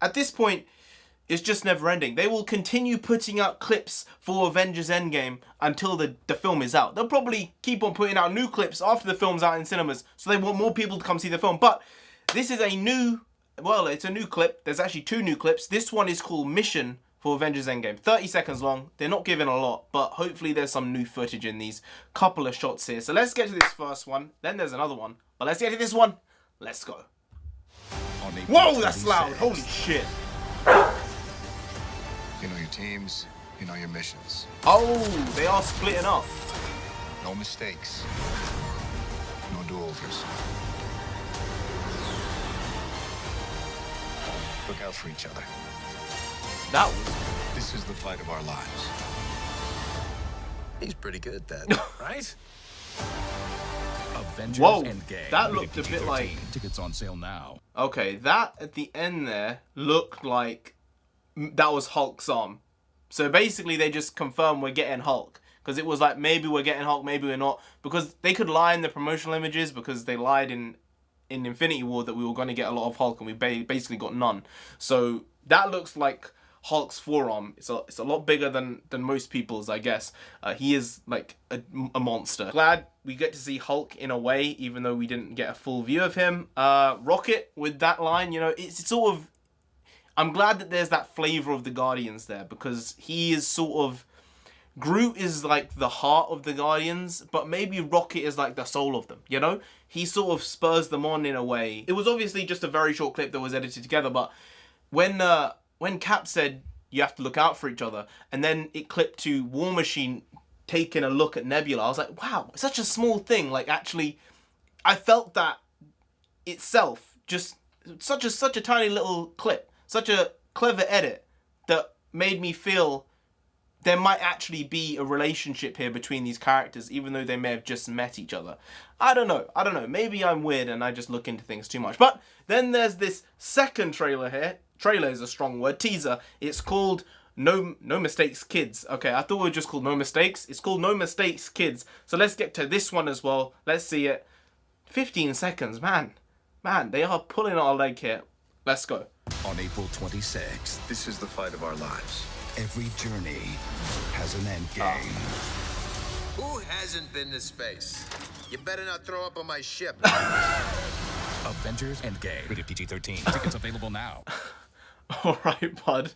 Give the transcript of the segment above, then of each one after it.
at this point, it's just never ending. They will continue putting out clips for Avengers Endgame until the film is out. They'll probably keep on putting out new clips after the film's out in cinemas, so they want more people to come see the film. But this is a new, well, it's a new clip. There's actually 2 new clips. This one is called Mission for Avengers Endgame. 30 seconds long. They're not giving a lot, but hopefully there's some new footage in these couple of shots here. So let's get to this first one. Then there's another one. But let's get to this one. Let's go. Whoa, that's loud. Holy shit. You know your teams, you know your missions. Oh, they are splitting up. No mistakes. No do-overs. Look out for each other. That was... This is the fight of our lives. He's pretty good at that, right? Avengers Whoa, Endgame. that looked a bit like... Tickets on sale now. Okay, that at the end there looked like that was Hulk's arm. So basically they just confirmed we're getting Hulk. Because it was like, maybe we're getting Hulk, maybe we're not. Because they could lie in the promotional images, because they lied in Infinity War that we were going to get a lot of Hulk, and we basically got none. So that looks like Hulk's forearm. It's a lot bigger than most people's, I guess. He is like a monster. Glad we get to see Hulk in a way, even though we didn't get a full view of him. Rocket with that line, you know, it's sort of... I'm glad that there's that flavor of the Guardians there, because he is sort of... Groot is like the heart of the Guardians, but maybe Rocket is like the soul of them, you know? He sort of spurs them on in a way. It was obviously just a very short clip that was edited together, but when Cap said you have to look out for each other, and then it clipped to War Machine taking a look at Nebula, I was like, wow, such a small thing. Like, actually, I felt that itself, just such a tiny little clip, such a clever edit that made me feel there might actually be a relationship here between these characters, even though they may have just met each other. I don't know. Maybe I'm weird and I just look into things too much. But then there's this second trailer here. Trailer is a strong word. Teaser. It's called No Mistakes Kids. Okay, I thought it was just called No Mistakes. It's called No Mistakes Kids. So let's get to this one as well. Let's see it. 15 seconds, man. Man, they are pulling our leg here. Let's go. On April 26th, This is the fight of our lives. every journey has an end game. Who hasn't been to space? You better not throw up on my ship. Avengers Endgame. Rated PG-13. Tickets available now. All right, bud.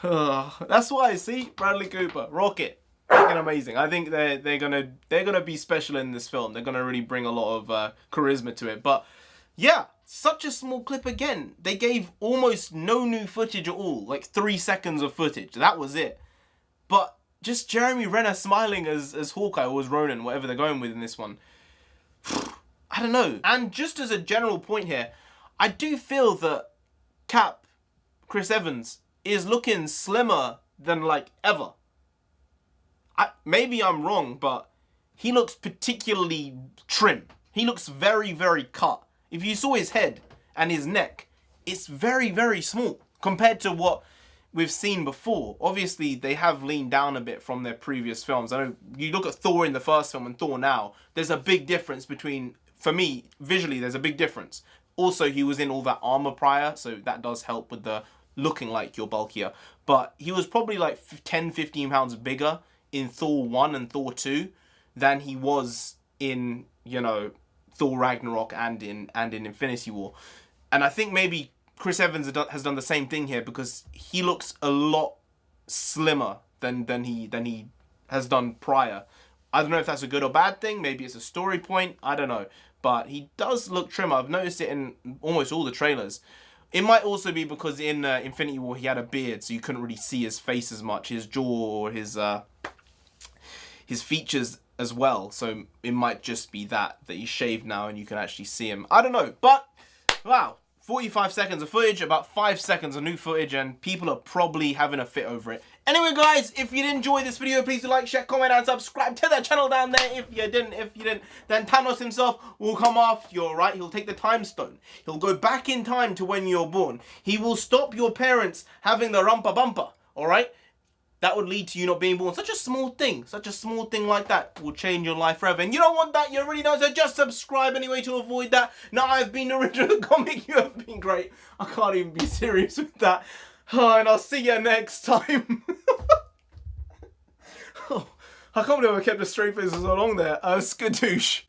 That's why I see Bradley Cooper, Rocket, freaking amazing. I think they're gonna be special in this film. They're gonna really bring a lot of charisma to it. But yeah, such a small clip again. They gave almost no new footage at all, like 3 seconds of footage. That was it. But just Jeremy Renner smiling as Hawkeye or as Ronan, whatever they're going with in this one. I don't know. And just as a general point here, I do feel that Cap, Chris Evans, is looking slimmer than like ever. Maybe I'm wrong, but he looks particularly trim. He looks very, very cut. If you saw his head and his neck, it's very, very small compared to what we've seen before. Obviously, they have leaned down a bit from their previous films. I know you look at Thor in the first film and Thor now, there's a big difference between, for me, visually, there's a big difference. Also, he was in all that armor prior, so that does help with the looking like you're bulkier. But he was probably like 10, 15 pounds bigger in Thor 1 and Thor 2 than he was in, you know, Thor Ragnarok and in Infinity War. And I think maybe Chris Evans has done the same thing here, because he looks a lot slimmer than he has done prior. I don't know if that's a good or bad thing. Maybe it's a story point. I don't know. But he does look trimmer. I've noticed it in almost all the trailers. It might also be because in Infinity War he had a beard, so you couldn't really see his face as much, his jaw or his features as well. So it might just be that he's shaved now and you can actually see him. I don't know. But, wow. 45 seconds of footage, about 5 seconds of new footage, and people are probably having a fit over it. Anyway, guys, if you did enjoy this video, please do like, share, comment, and subscribe to the channel down there. If you didn't, then Thanos himself will come after you, alright? He'll take the time stone. He'll go back in time to when you're born. He will stop your parents having the rumpa bumper, alright? that would lead to you not being born. Such a small thing like that will change your life forever. And you don't want that, you already know, so just subscribe anyway to avoid that. Now I've been the original comic, you have been great. I can't even be serious with that. Oh, and I'll see you next time. Oh, I can't believe I kept a straight face for so long there. Skadoosh.